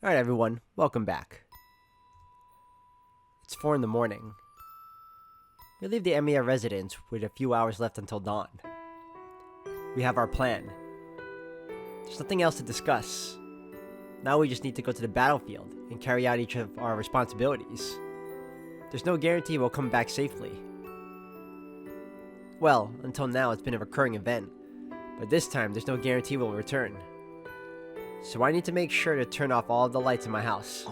Alright everyone, welcome back. It's 4 in the morning. We leave the Emiya residence with a few hours left until dawn. We have our plan. There's nothing else to discuss. Now we just need to go to the battlefield and carry out each of our responsibilities. There's no guarantee we'll come back safely. Well, until now it's been a recurring event, but this time there's no guarantee we'll return. So I need to make sure to turn off all of the lights in my house.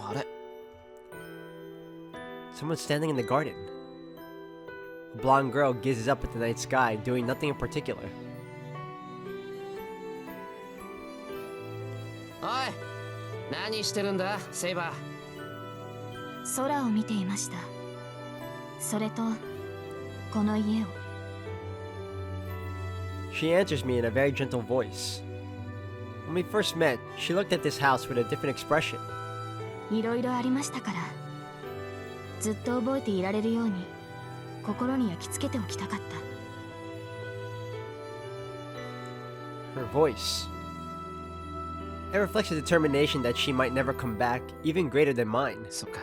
Someone's standing in the garden. A blonde girl gazes up at the night sky, doing nothing in particular. Oi! 何してるんだ, Saber? 空を見ていました。それと、この家を。She answers me in a very gentle voice. When we first met, she looked at this house with a different expression. いろいろありましたから、ずっと覚えていられるように、心に焼き付けておきたかった。Her voice. It reflects a determination that she might never come back, even greater than mine. そっか。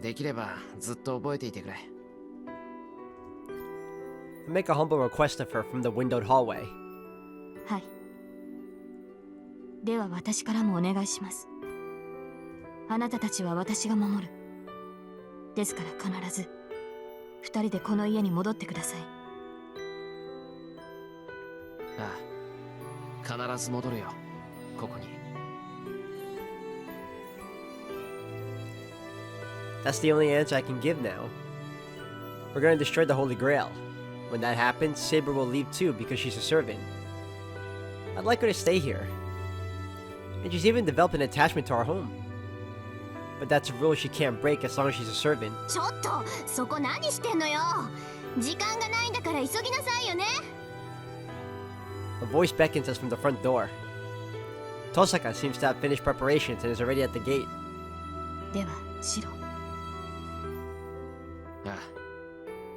できればずっと覚えていてくれ。I make a humble request of her from the windowed hallway. はい。では私からもお願いします。あなたたちは私が守る。ですから必ず、二人でこの家に戻ってください。ああ、必ず戻るよ、ここに。That's the only answer I can give now. We're gonna destroy the Holy Grail. When that happens, Saber will leave too because she's a servant. I'd like her to stay here. And she's even developed an attachment to our home. But that's a rule she can't break as long as she's a servant. ちょっと、そこ何してんのよ。時間がないんだから急ぎなさいよね。A voice beckons us from the front door. Tosaka seems to have finished preparations and is already at the gate. では、シロ。ああ、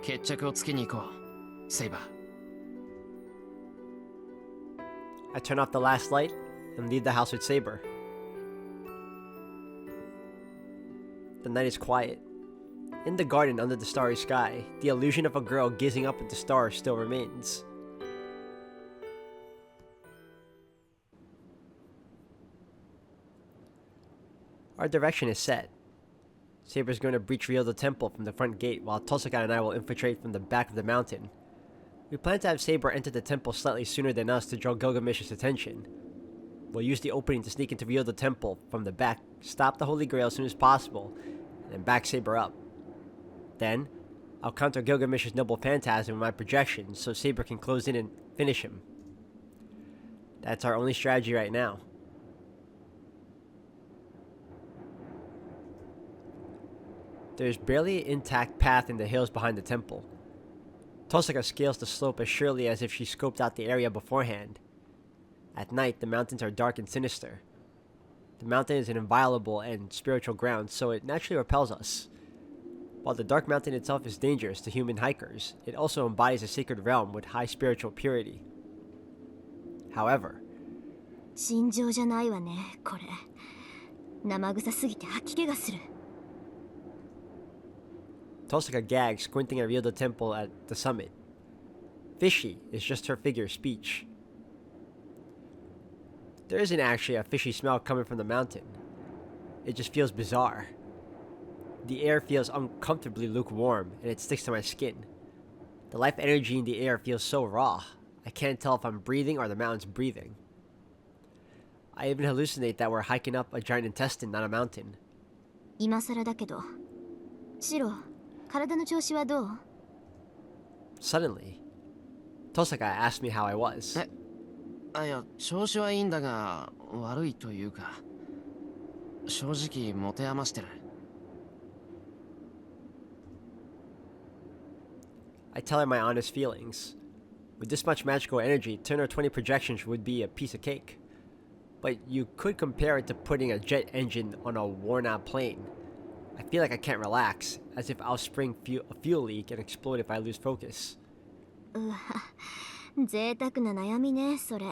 決着をつけに行こう、Saber。I turn off the last light and leave the house with Saber. The night is quiet. In the garden under the starry sky, the illusion of a girl gazing up at the stars still remains. Our direction is set. Saber's going to breach Ryodo Temple from the front gate, while Tosaka and I will infiltrate from the back of the mountain. We plan to have Saber enter the temple slightly sooner than us to draw Gilgamesh's attention. We'll use the opening to sneak into Ryodo Temple from the back, stop the Holy Grail as soon as possible, and then back Saber up. Then, I'll counter Gilgamesh's noble phantasm with my projections so Saber can close in and finish him. That's our only strategy right now. There's barely an intact path in the hills behind the temple. Tosaka scales the slope as surely as if she scoped out the area beforehand. At night, the mountains are dark and sinister. The mountain is an inviolable and spiritual ground, so it naturally repels us. While the dark mountain itself is dangerous to human hikers, it also embodies a sacred realm with high spiritual purity. However, 尋常じゃないわね、これ。生臭すぎて吐き気がする。Tosaka gags, squinting at Ryodo Temple at the summit. Fishy is just her figure of speech. There isn't actually a fishy smell coming from the mountain. It just feels bizarre. The air feels uncomfortably lukewarm, and it sticks to my skin. The life energy in the air feels so raw, I can't tell if I'm breathing or the mountain's breathing. I even hallucinate that we're hiking up a giant intestine, not a mountain. 今更だけど、シロ、体の調子はどう？ Suddenly, Tosaka asked me how I was. いや、調子はいいんだが、悪いというか、正直持て余してる。I tell her my honest feelings. With this much magical energy, 10 or 20 projections would be a piece of cake. But you could compare it to putting a jet engine on a worn-out plane. I feel like I can't relax, as if I'll spring a fuel leak and explode if I lose focus. うわ、贅沢な悩みね、それ。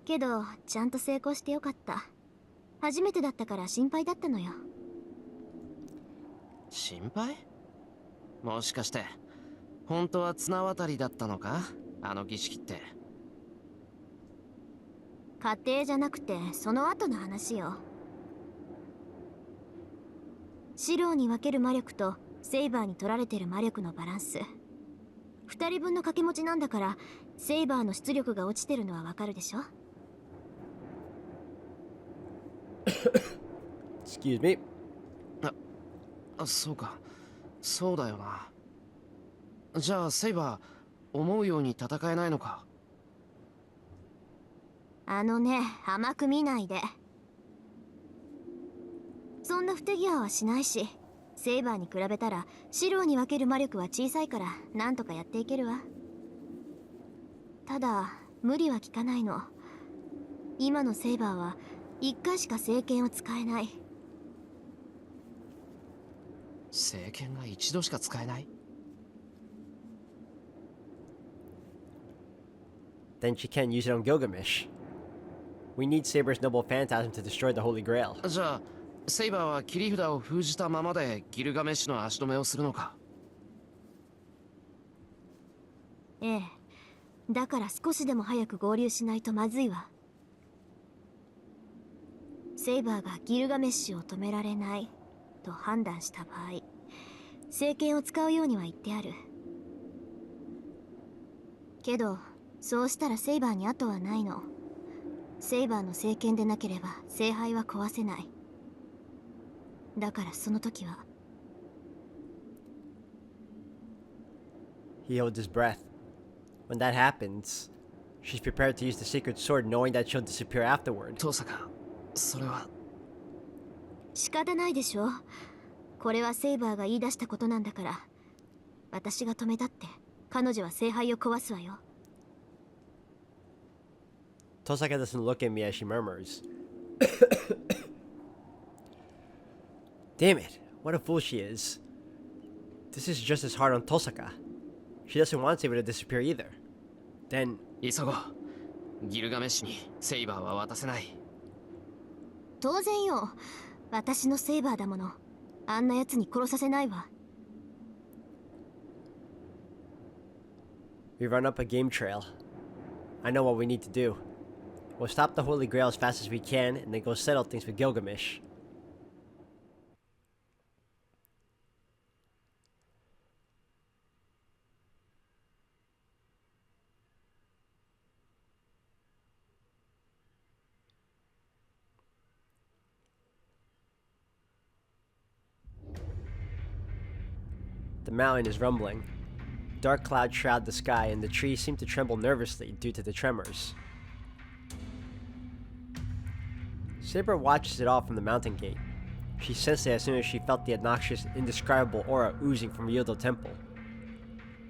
けどちゃんと成功してよかった。初めてだったから心配だったのよ。心配？もしかして本当は綱渡りだったのか、あの儀式って。家庭じゃなくてその後の話よ。四郎に分ける魔力とセイバーに取られてる魔力のバランス、2人分の掛け持ちなんだから、セイバーの出力が落ちてるのはわかるでしょ。Excuse me. そうか、そうだよな。じゃあセイバー、思うように戦えないのか？あのね、甘く見ないで。そんな不手際はしないし、セイバーに比べたら四郎に分ける魔力は小さいからなんとかやっていけるわ。ただ無理は効かないの。今のセイバーは1回しか聖剣を使えない。聖剣が一度しか使えない？ Then she can't use it on Gilgamesh. We need Saber's noble phantasm to destroy the Holy Grail. じゃあセイバーは切り札を封じたままでギルガメッシュの足止めをするのか？ええ。だから少しでも早く合流しないとまずいわ。セイバーがギルガメッシュを止められないと判断した場合、聖剣を使うようには言ってある。けどそうしたらセイバーに後はないの。セイバーの聖剣でなければ聖杯は壊せない。だからその時は。 He holds his breath. When that happens, she's prepared to use the sacred sword knowing that she'll disappear afterward. 父さん、それは。仕方ないでしょ。これはセイバーが言い出したことなんだから。私が止めたって彼女は聖杯を壊すわよ。 Tosaka doesn't look at me as she murmurs. Damn it, what a fool she is. This is just as hard on Tosaka. She doesn't want Saber to disappear either. Then... 急ごう。ギルガメッシュにセイバーは渡せない。当然よ。私のセイバーだもの。あんな奴に殺させないわ。 We run up a game trail. I know what we need to do. We'll stop the Holy Grail as fast as we can and then go settle things with Gilgamesh. The mountain is rumbling. Dark clouds shroud the sky and the trees seem to tremble nervously due to the tremors. Saber watches it all from the mountain gate. She sensed it as soon as she felt the obnoxious, indescribable aura oozing from Ryodo Temple.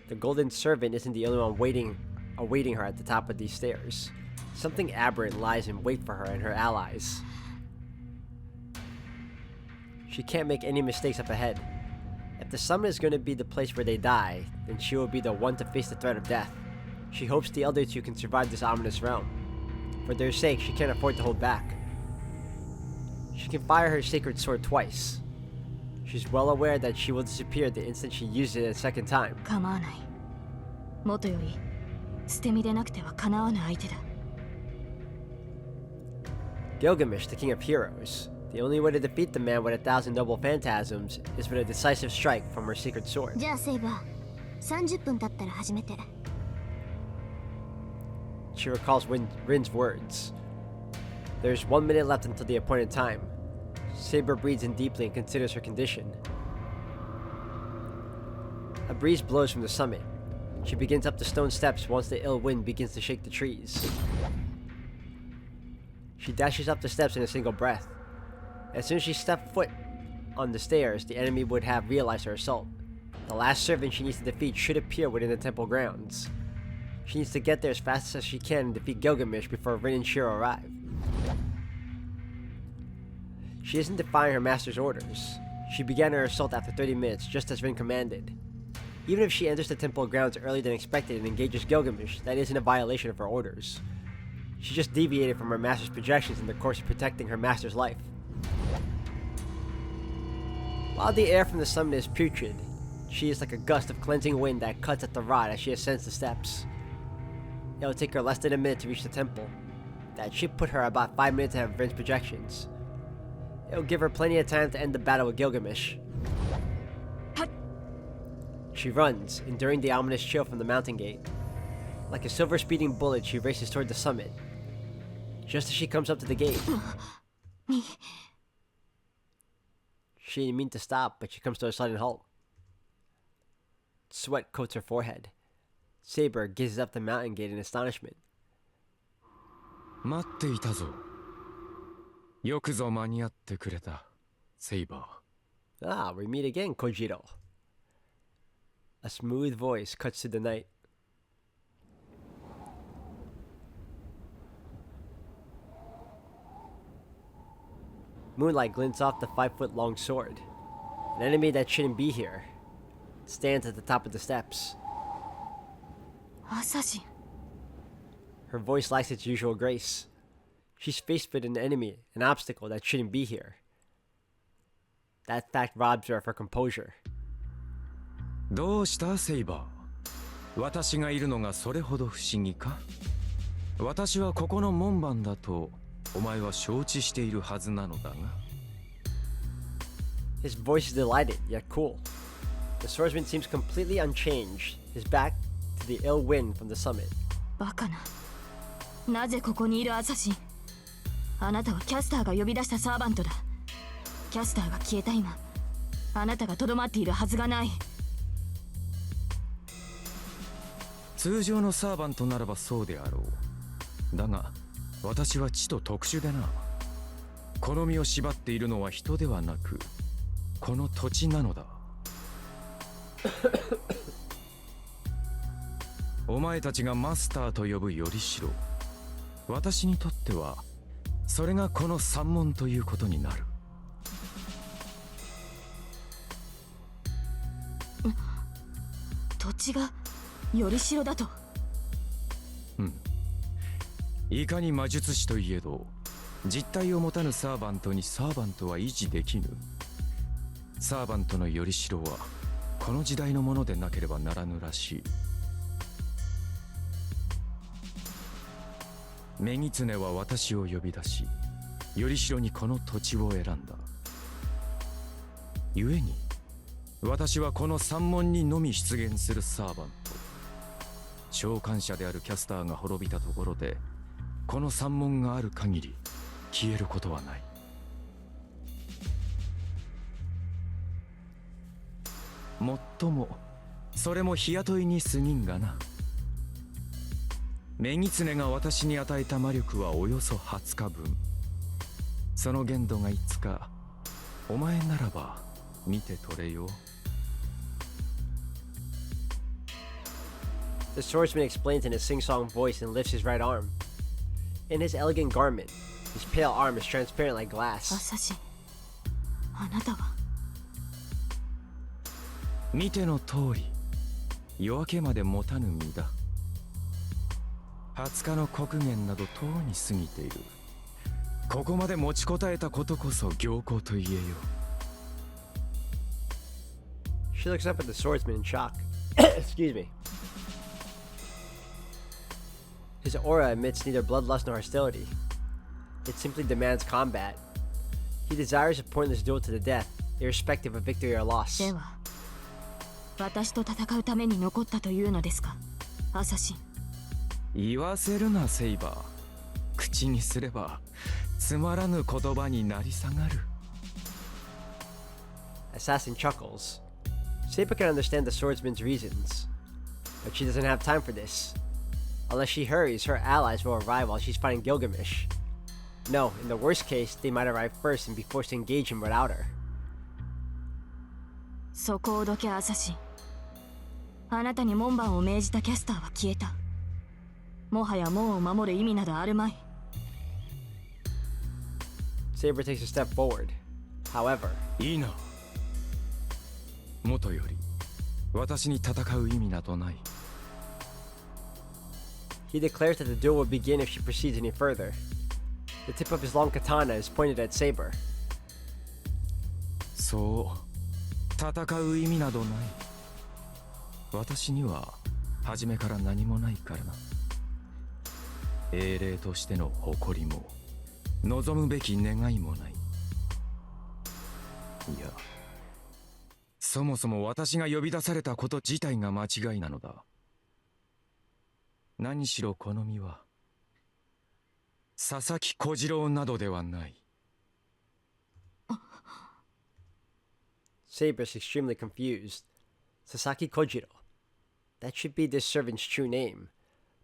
The golden servant isn't the only one awaiting her at the top of these stairs. Something aberrant lies in wait for her and her allies. She can't make any mistakes up ahead. If the summit is going to be the place where they die, then she will be the one to face the threat of death. She hopes the other two can survive this ominous realm. For their sake, she can't afford to hold back. She can fire her sacred sword twice. She's well aware that she will disappear the instant she uses it a second time. 構わない。もとより捨て身でなくてはかなわない相手だ。 Gilgamesh, the king of heroes. The only way to defeat the man with 1,000 noble phantasms is with a decisive strike from her sacred sword. じゃあセイバー、30分経ったら始めて。 She recalls Rin's words. There's 1 minute left until the appointed time. Saber breathes in deeply and considers her condition. A breeze blows from the summit. She begins up the stone steps once the ill wind begins to shake the trees. She dashes up the steps in a single breath. As soon as she stepped foot on the stairs, the enemy would have realized her assault. The last servant she needs to defeat should appear within the temple grounds. She needs to get there as fast as she can and defeat Gilgamesh before Rin and Shiro arrive. She isn't defying her master's orders. She began her assault after 30 minutes, just as Rin commanded. Even if she enters the temple grounds earlier than expected and engages Gilgamesh, that isn't a violation of her orders. She just deviated from her master's projections in the course of protecting her master's life. While the air from the summit is putrid, she is like a gust of cleansing wind that cuts at the rod as she ascends the steps. It'll take her less than a minute to reach the temple. That should put her about 5 minutes ahead of Vryn's projections. It'll give her plenty of time to end the battle with Gilgamesh. She runs, enduring the ominous chill from the mountain gate. Like a silver speeding bullet, she races toward the summit. Just as she comes up to the gate, she didn't mean to stop, but she comes to a sudden halt. Sweat coats her forehead. Saber gazes up the mountain gate in astonishment. 待っていたぞ。よくぞ間に合ってくれた、セイバー。Ah, we meet again, Kojiro. A smooth voice cuts through the night. Moonlight glints off the 5-foot-long sword. An enemy that shouldn't be here stands at the top of the steps. Asashi. Her voice lacks its usual grace. She's faced with an enemy, an obstacle that shouldn't be here. That fact robs her of her composure. どうしたセイバー。私がいるのがそれほど不思議か。私はここの門番だとお前は承知しているはずなのだが。His voice is delighted, yet cool. The swordsman seems completely unchanged, his back to the ill wind from the summit. バカな。なぜここにいるアサシン。あなたはキャスターが呼び出したサーバントだ。キャスターが消えた今、あなたがとどまっているはずがない。通常のサーバントならばそうであろう。だが私はちと特殊でな。この身を縛っているのは人ではなくこの土地なのだ。お前たちがマスターと呼ぶよりしろ。私にとってはそれがこの山門ということになる。土地がよりしろだと。うん。いかに魔術師といえど実体を持たぬサーバントにサーバントは維持できぬ。サーバントのよりしろはこの時代のものでなければならぬらしい。女狐は私を呼び出しよりしろにこの土地を選んだ。故に私はこの山門にのみ出現するサーバント。召喚者であるキャスターが滅びたところでこの山門がある限り消えることはない。もっともそれも日雇いに過ぎんがな。女狐が私に与えた魔力はおよそ20日分。その限度がいつかお前ならば見て取れよ。The swordsman explains in his sing-song voice and lifts his right arm. In his elegant garment, his pale arm is transparent like ア glass. サシン、あなたは。見ての通り夜明けまで持たぬ身だ。20日の刻限などとうに過ぎている。ここまで持ちこたえたことこそ行幸と言えよ。She looks up at the swordsman in shock. Excuse me. His aura emits neither bloodlust nor hostility. It simply demands combat. He desires a pointless duel to the death, irrespective of victory or loss. では、私と戦うために残ったというのですか、アサシン。言わせるなセイバー。口にすればつまらぬ言葉になり下がる。Assassin chuckles. Saber can understand the swordsman's reasons, but she doesn't have time for this. Unless she hurries, her allies will arrive while she's fighting Gilgamesh. No, in the worst case, they might arrive first and be forced to engage him without her. そこをどけアサシン。あなたに門番を命じたキャスターは消えた。もはや門を守る意味などあるまい。Saber takes a step forward. However, いいな。もとより私に戦う意味などない。He declares that the duel will begin if she proceeds any further. The tip of his long katana is pointed at Saber. そう戦う意味などない。私には初めから何もないからな。英霊としての誇りも望むべき願いもない。いや、そもそも私が呼び出されたこと自体が間違いなのだ。何しろこの身は佐々木小次郎などではない。Saber's extremely confused. Sasaki Kojiro. That should be this servant's true name.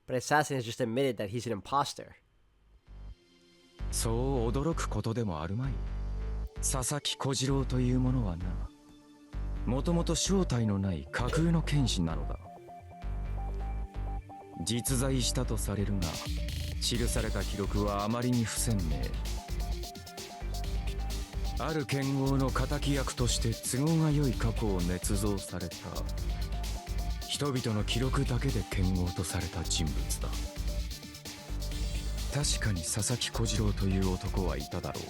But Assassin has just admitted that he's an imposter. そう驚くことでもあるまい。佐々木小次郎というものはな、もともと正体のない架空の剣士なのだ。実在したとされるが、記された記録はあまりに不鮮明。ある剣豪の敵役として都合が良い過去を捏造された人々の記録だけで剣豪とされた人物だ。確かに佐々木小次郎という男はいただろ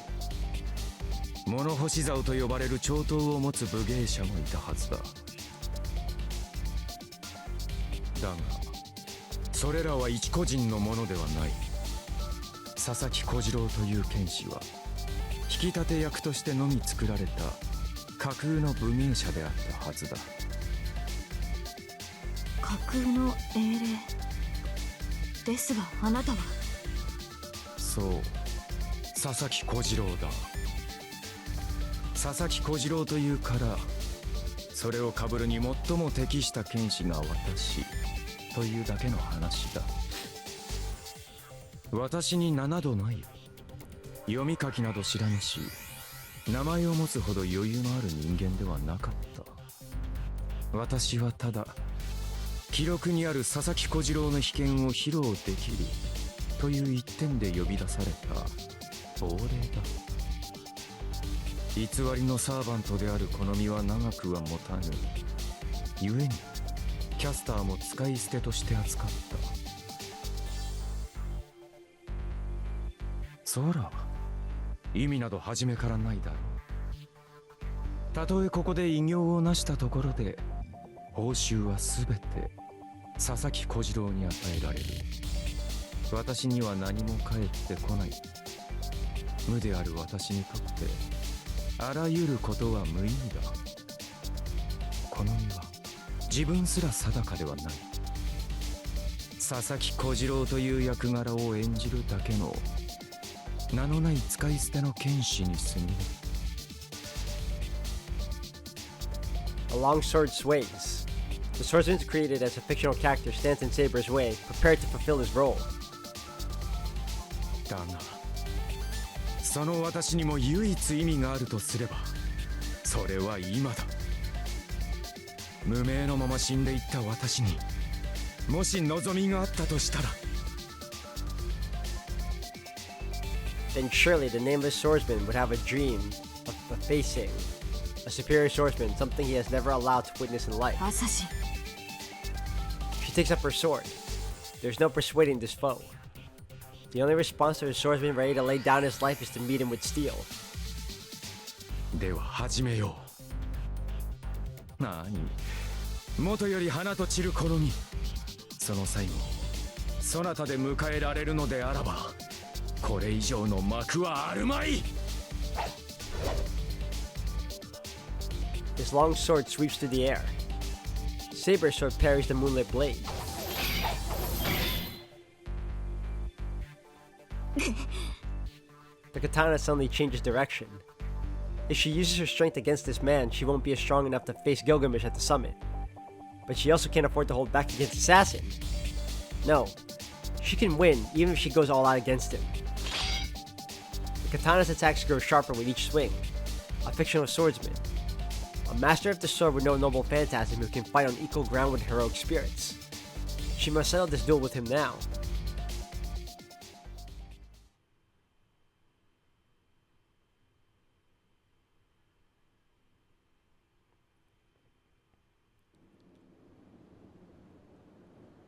う。物干し竿と呼ばれる長刀を持つ武芸者もいたはずだ。だがそれらは一個人のものではない。佐々木小次郎という剣士は引き立て役としてのみ作られた架空の武芸者であったはずだ。架空の英霊ですが、あなたは。そう、佐々木小次郎だ。佐々木小次郎というからそれを被るに最も適した剣士が私というだけの話だ。私に7度ない。読み書きなど知らぬし、名前を持つほど余裕のある人間ではなかった。私はただ記録にある佐々木小次郎の秘剣を披露できるという一点で呼び出された亡霊だ。偽りのサーバントであるこの身は長くは持たぬ。故にキャスターも使い捨てとして扱った。そら意味など初めからないだろう。たとえここで偉業を成したところで報酬は全て佐々木小次郎に与えられる。私には何も返ってこない。無である私にとってあらゆることは無意味だ。この身は自分すら定かではない。佐々木小次郎という役柄を演じるだけの名のない使い捨ての剣士に過ぎる。 A long sword sways. The swordsman created as a fictional character stands in Saber's way, prepared to fulfill his role. だがその私にも唯一意味があるとすれば、それは今だ。無名のまま死んでいった私にもし望みがあったとしたら、 Then surely the nameless swordsman would have a dream of facing a superior swordsman, something he has never allowed to witness in life. アサシン。 She takes up her sword. There's no persuading this foe. The only response to a swordsman ready to lay down his life is to meet him with steel. では始めよう。なに、元より花と散るこの身、その最後そなたで迎えられるのであらば、これ以上の幕はあるまい。 His long sword sweeps through the air. Saber's sword parries the moonlit blade. The katana suddenly changes direction. If she uses her strength against this man, she won't be strong enough to face Gilgamesh at the summit. But she also can't afford to hold back against Assassin. No, she can win even if she goes all out against him. The katana's attacks grow sharper with each swing. A fictional swordsman. A master of the sword with no noble phantasm who can fight on equal ground with heroic spirits. She must settle this duel with him now.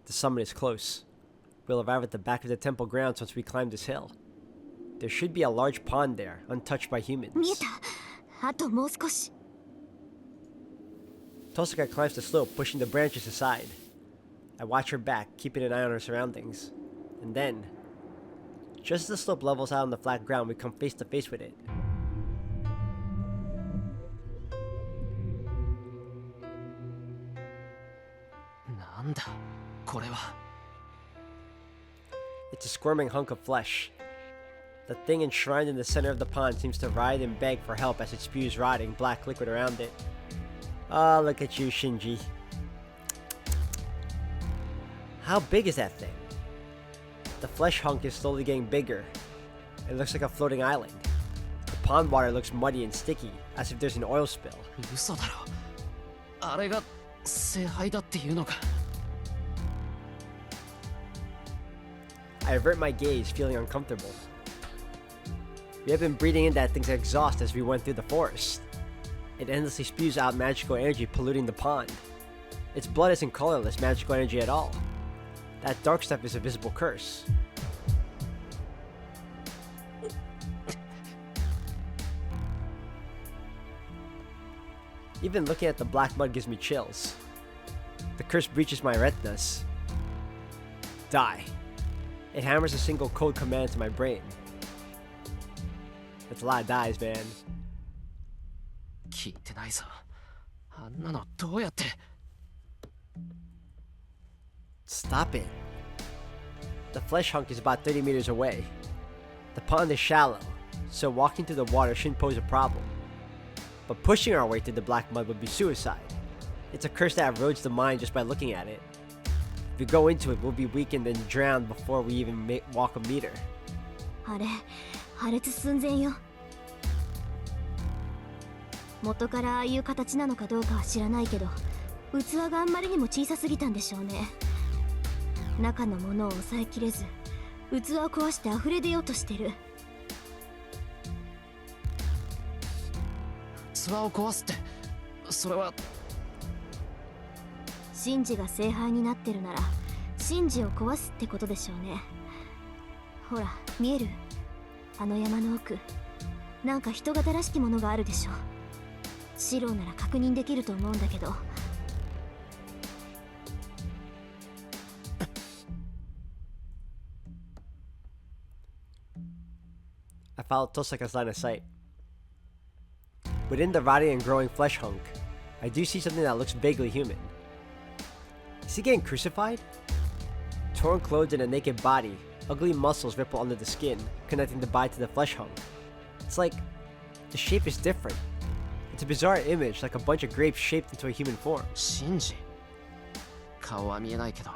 The summit is close. we'll arrive at the back of the temple grounds once we climb this hill. There should be a large pond there, untouched by humans. 見えた。あともう少し。 Tosaka climbs the slope, pushing the branches aside. I watch her back, keeping an eye on her surroundings. And then, just as the slope levels out on the flat ground, we come face to face with it. なんだこれは。 It's a squirming hunk of flesh. The thing enshrined in the center of the pond seems to writhe and beg for help as it spews rotting black liquid around it. Ah, look at you, Shinji. How big is that thing? The flesh hunk is slowly getting bigger. It looks like a floating island. The pond water looks muddy and sticky, as if there's an oil spill. 嘘だろ。あれが聖杯だっていうのか。 I avert my gaze, feeling uncomfortable. We have been breathing in that thing's exhaust as we went through the forest. It endlessly spews out magical energy, polluting the pond. Its blood isn't colorless magical energy at all. That dark stuff is a visible curse. Even looking at the black mud gives me chills. The curse breaches my retinas. Die. It hammers a single code command to my brain. That's a lot of dies, man. 聞いてないぞ。あんなのどうやって。 Stop it. The flesh hunk is about 30 meters away. The pond is shallow, so walking through the water shouldn't pose a problem. But pushing our way through the black mud would be suicide. It's a curse that erodes the mind just by looking at it. If we go into it, we'll be weakened and drowned before we even walk a meter. あれ、破裂寸前よ。元からああいう形なのかどうかは知らないけど、器があんまりにも小さすぎたんでしょうね。中のものを抑えきれず、器を壊して溢れ出ようとしてる。器を壊すって、それは。シンジが聖杯になってるなら、シンジを壊すってことでしょうね。ほら、見える？あの山の奥、なんか人型らしきものがあるでしょ。シローなら確認できると思うんだけど。I followed Tosaka's line of sight. Within the rotting and growing flesh hunk, I do see something that looks vaguely human. Is he getting crucified? Torn clothes and a naked body, ugly muscles ripple under the skin, connecting the body to the flesh hunk. It's like the shape is different. It's a bizarre image, like a bunch of grapes shaped into a human form. シンジ。顔は見えないけど、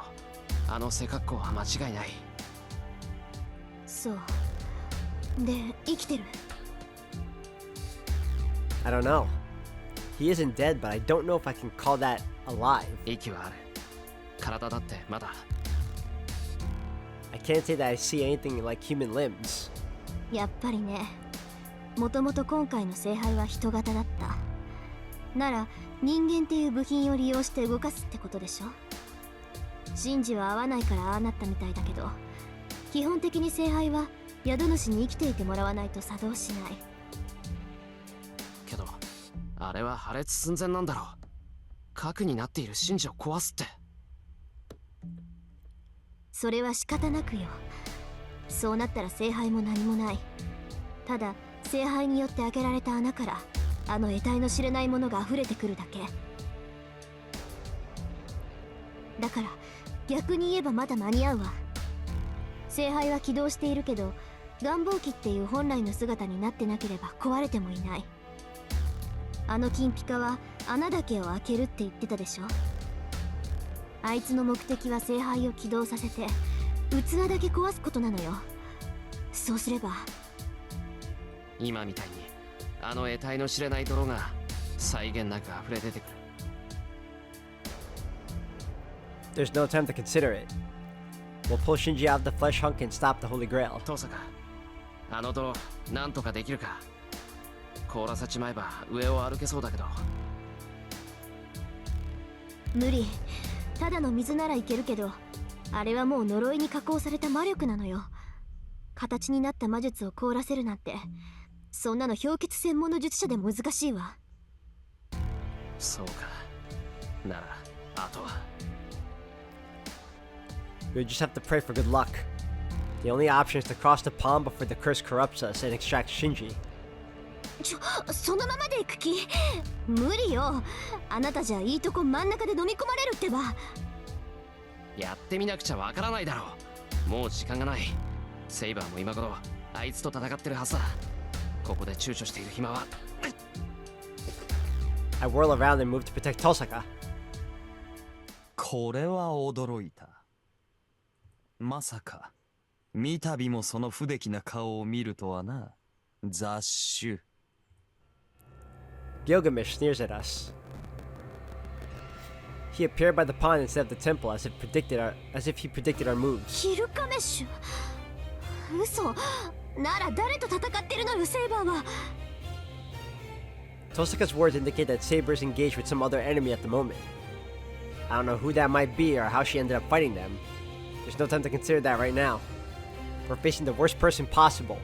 あの背格好は間違いない。そう。で、生きてる？ I don't know. He isn't dead, but I don't know if I can call that alive. 息はある。体だってまだ。I can't say that I see anything like human limbs. やっぱりね。もともと今回の聖杯は人型だった。なら人間っていう部品を利用して動かすってことでしょ。シンジは合わないからああなったみたいだけど、基本的に聖杯は宿主に生きていてもらわないと作動しない。けど、あれは破裂寸前なんだろう。核になっているシンジを壊すって。それは仕方なくよ。そうなったら聖杯も何もない。ただ聖杯によって開けられた穴からあの得体の知れないものが溢れてくるだけだから、逆に言えばまだ間に合うわ。聖杯は起動しているけど、願望機っていう本来の姿になってなければ壊れてもいない。あの金ピカは穴だけを開けるって言ってたでしょ。あいつの目的は聖杯を起動させて器だけ壊すことなのよ。そうすれば今みたいにあの得体の知れない泥が際限なく溢れ出てくる。 There's no time to consider it. We'll pull Shinji out of the flesh hunk and stop the Holy Grail. トサカ、あの泥なんとかできるか。凍らせちまえば上を歩けそうだけど。無理。ただの水ならいけるけど、あれはもう呪いに加工された魔力なのよ。形になった魔術を凍らせるなんて、そんなの氷結専門の術者でも難しいわ。そうか。ならあとは We just have to pray for good luck. The only option is to cross the pond before the curse corrupts us and extract Shinji. そのままで行く気？無理よ。あなたじゃいいとこ真ん中で飲み込まれるってば。やってみなくちゃわからないだろう。もう時間がない。セイバーも今頃あいつと戦ってるはずだ。ここで躊躇している暇は。I whirl around and move to protect Tosaka. これは驚いた。まさか三度もその不出来な顔を見るとはな。雑種。Gilgamesh sneers at us. He appeared by the pond instead of the temple as if he predicted our moves. ヒルカメッシュ？嘘。なら誰と戦ってるのよ、セイバーは。Tosaka's words indicate that Saber is engaged with some other enemy at the moment. I don't know who that might be or how she ended up fighting them. There's no time to consider that right now. We're facing the worst person possible.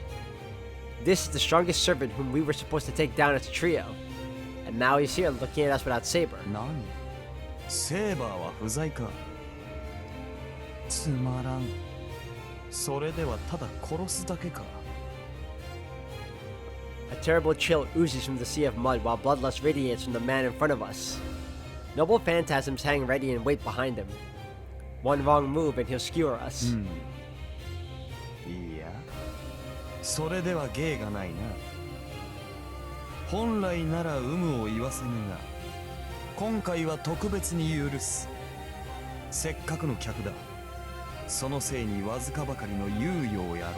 This is the strongest servant whom we were supposed to take down as a trio. And now he's here looking at us without Saber. 何？セーバーは不在か。つまらん。それではただ殺すだけか。A terrible chill oozes from the sea of mud while bloodlust radiates from the man in front of us. Noble phantasms hang ready and wait behind him. One wrong move and he'll skewer us. いや、それでは芸がないな。本来なら有無を言わせぬが、今回は特別に許す。せっかくの客だ。そのせいにわずかばかりの猶予をやろう。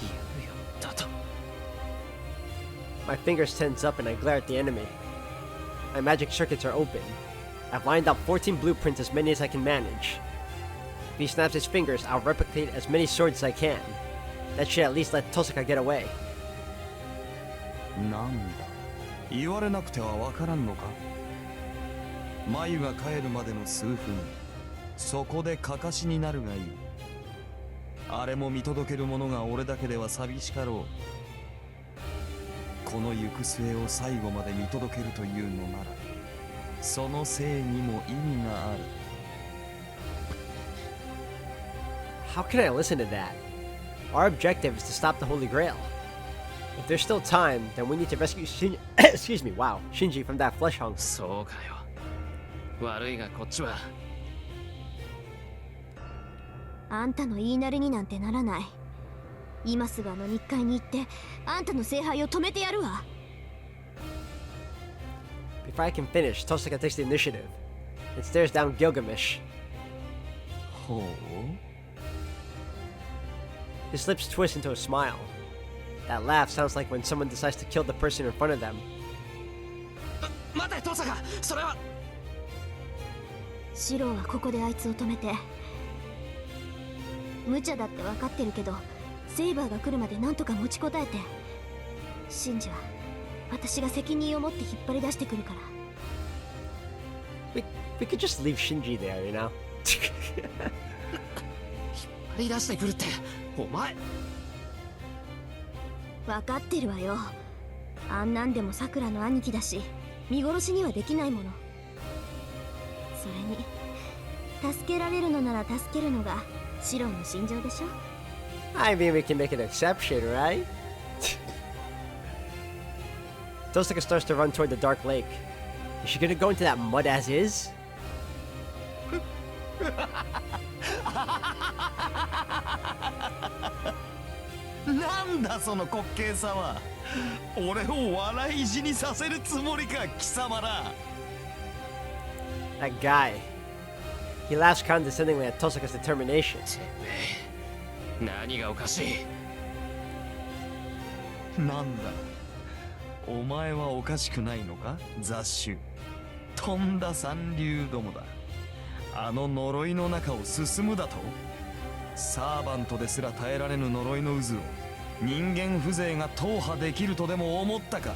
猶予だと。My fingers tense up and I glare at the enemy. My magic circuits are open. I've lined up 14 blueprints, as many as I can manage. If he snaps his fingers, I'll replicate as many swords as I can. That should at least let Tosaka get away. なんだ、言われなくてはわからんのか。眉が帰るまでの数分、そこでかかしになるがいい。あれも見届ける者が俺だけでは寂しかろう。この行く末を最後まで見届けるというのなら、そのせいにも意味がある。How can I listen to that? Our objective is to stop the Holy Grail. If there's still time, then we need to rescue Shinji from that flesh hunk. そうかよ。悪いがこっちは。あんたの言いなりになんてならない。今すぐあの日会に行ってあんたの聖杯を止めてやるわ。 Before I can finish, Tosaka takes the initiative and stares down Gilgamesh. ほう。 His lips twist into a smile. That laugh sounds like when someone decides to kill the person in front of them. 待て、トサカ、それは。シローはここであいつを止めて。無茶だって分かってるけど、セイバーが来るまでなんとか持ちこたえて。シンジは私が責任を持って引っ張り出してくるから。We could just leave Shinji there, you know? 引っ張り出してくるって、お前。分かってるわよ。あんなんでもさくらの兄貴だし、見殺しにはできないもの。それに助けられるのなら助けるのがシローの心情でしょ。 I mean, we can make an exception, right? Tosaka starts to run toward the dark lake. Is she gonna go into that mud as is? なんだその滑稽さは。俺を笑い死にさせるつもりか、貴様ら。That guy. He laughs condescendingly at Tosaka's determination. てめえ、何がおかしい。なんだ、お前はおかしくないのか、雑種。とんだ三流どもだ。あの呪いの中を進むだと。サーバントですら耐えられぬ呪いの渦を人間風情が踏破できるとでも思ったか。